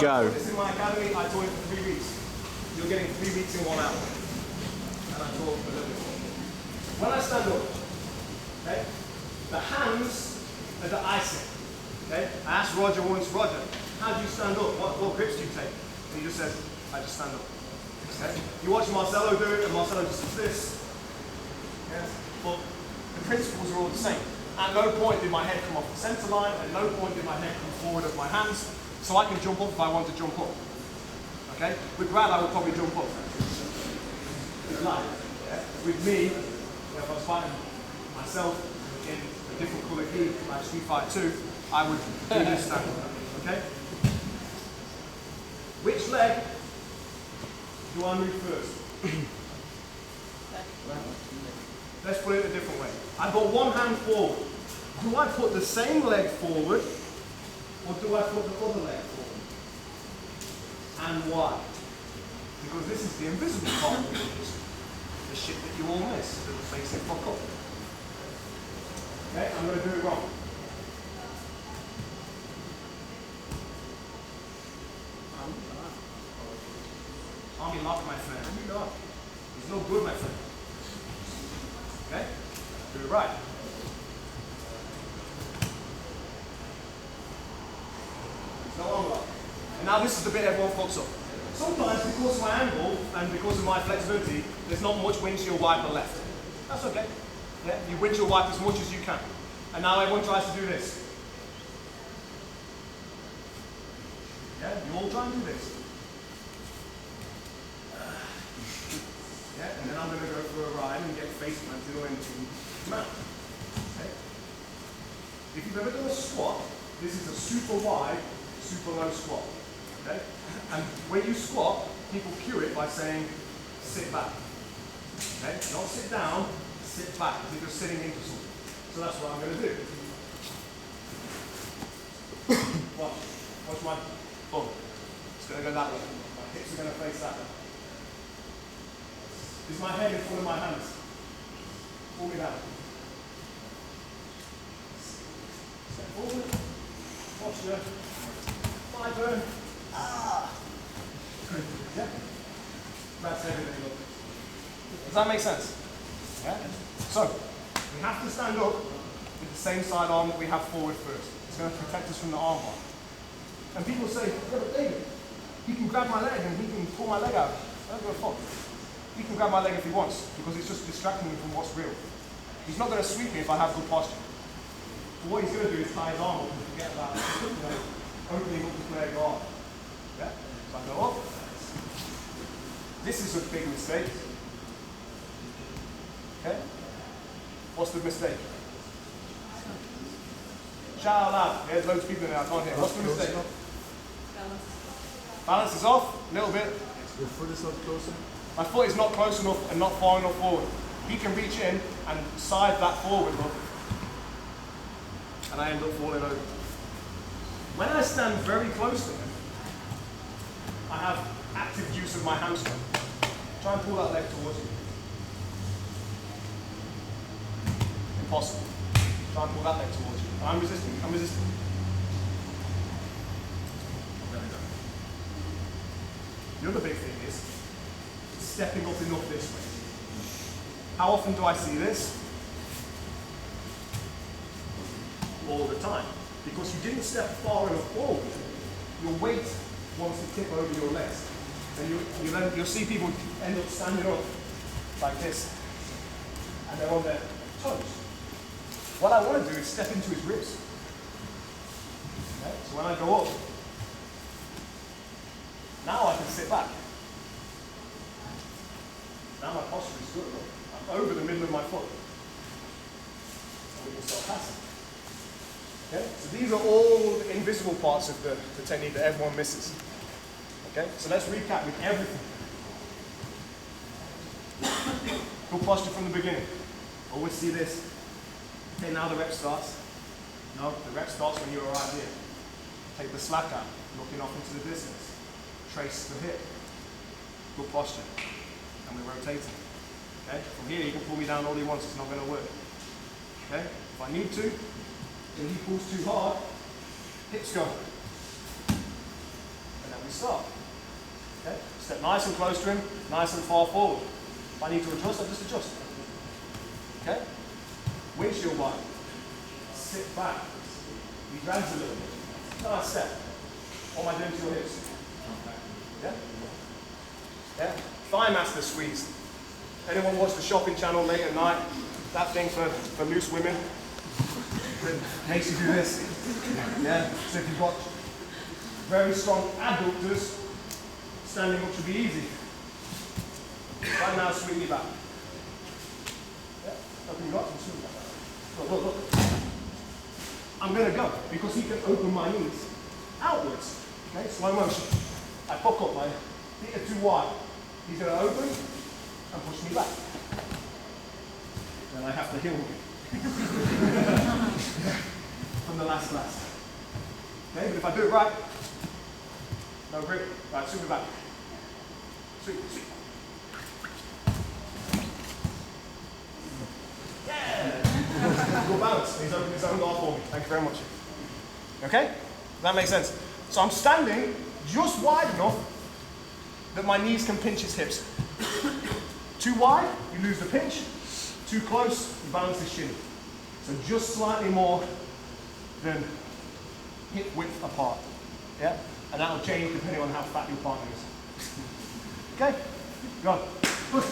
Go. This in my academy, I taught it for 3 weeks. You're getting 3 weeks in 1 hour. And I taught a little bit more. When I stand up, okay, the hands are the icing. Okay? I asked Roger once, Roger, how do you stand up? What grips do you take? And he just says, I just stand up. Okay? You watch Marcelo do it, and Marcelo just does this. Yes? But the principles are all the same. At no point did my head come off the center line, at no point did my head come forward of my hands, so I can jump up if I want to jump up. Okay? With Brad, I would probably jump up. Like, yeah? With me, if I was fighting myself in a different colour gi, like Street Fight 2, I would do this stand. Okay? Which leg do I move first? Let's put it a different way. I've got one hand forward. Do I put the same leg forward, or do I put the other leg forward? And why? Because this is the invisible part of the shit that you all miss, that makes it fuck up. Okay, I'm going to do it wrong. Army lock, my friend. You know, it's no good, my friend. Okay? Do it right. It's no arm lock. And now this is the bit everyone fucks up. Sometimes, because of my angle and because of my flexibility, there's not much windshield wiper left. That's okay. Yeah? You windshield wipe as much as you can. And now everyone tries to do this. Yeah? You all try and do this. Yeah? And then I'm going to go for a ride and get face planted or into mount. Okay? If you've ever done a squat, this is a super wide, super low squat. Okay? And when you squat, people cue it by saying, sit back. Okay? Don't sit down, sit back, as if you're sitting into something. So that's what I'm going to do. Watch my bum. It's going to go that way. My hips are going to face that way. Is my head in front of my hands? Pull me down. Step forward. Posture. My burn. Ah. Yeah. That's everything. Look. Does that make sense? Yeah. So we have to stand up with the same side arm that we have forward first. It's going to protect us from the arm bar. And people say, yeah, but David, he can grab my leg and he can pull my leg out. I don't give a fuck. He can grab my leg if he wants, because it's just distracting me from what's real. He's not going to sweep me if I have good posture. But what he's going to do is tie his arm up and forget about opening up the flare guard. Yeah? So I go up. This is a big mistake. Okay? What's the mistake? Shout out loud. There's loads of people in there, I can't hear. What's the mistake? Balance is off, a little bit. Your foot is not close enough? My foot is not close enough and not far enough forward. He can reach in and side that forward, look. And I end up falling over. When I stand very close to him, I have active use of my hamstring. Try and pull that leg towards you. Impossible. Try and pull that leg towards you. I'm resisting, I'm resisting. There we go. The other big thing is stepping up enough this way. How often do I see this? All the time. Because you didn't step far enough forward, your weight wants to tip over your legs. And you'll see people end up standing up like this, and they're on their toes. What I want to do is step into his ribs. Okay? So when I go up, now I can sit back. Now my posture is good. Look. I'm over the middle of my foot. So we can start passing. Okay? So these are all the invisible parts of the technique that everyone misses. Okay? So let's recap with everything. Good posture from the beginning. Always see this. Okay, now the rep starts. No, the rep starts when you arrive here. Take the slack out, looking off into the distance. Trace the hip. Good posture. And we're rotating. Okay? From here you can pull me down all he wants, it's not going to work. Okay? If I need to, and he pulls too hard, hips go. And start. Okay? Step nice and close to him, nice and far forward. If I need to adjust, I just adjust. Okay? Windshield wiper. Sit back. He drags a little bit. Nice step. What am I doing to your hips? Yeah? Yeah? Thigh master squeeze. Anyone watch the shopping channel late at night? That thing for loose women? It makes you do this. Yeah? So if you've got very strong adductors, standing up should be easy. Right now, swing me back. Yeah? Open your arms and swing back. Look, look, look. I'm going to go because he can open my knees outwards. Okay? Slow motion. I pop up, my feet are too wide. He's going to open and push me back. Then I have to heel him. From the last class. Okay, but if I do it right, no grip. Right, swing me back. Sweep, sweep. Yeah! Good balance. He's opened his own bar for me. Thank you very much. Okay? Does that make sense? So I'm standing just wide enough that my knees can pinch his hips. Too wide, you lose the pinch. Too close, you balance the shin. So just slightly more than hip width apart. Yeah? And that'll change depending on how fat your partner is. Okay? Go. Push.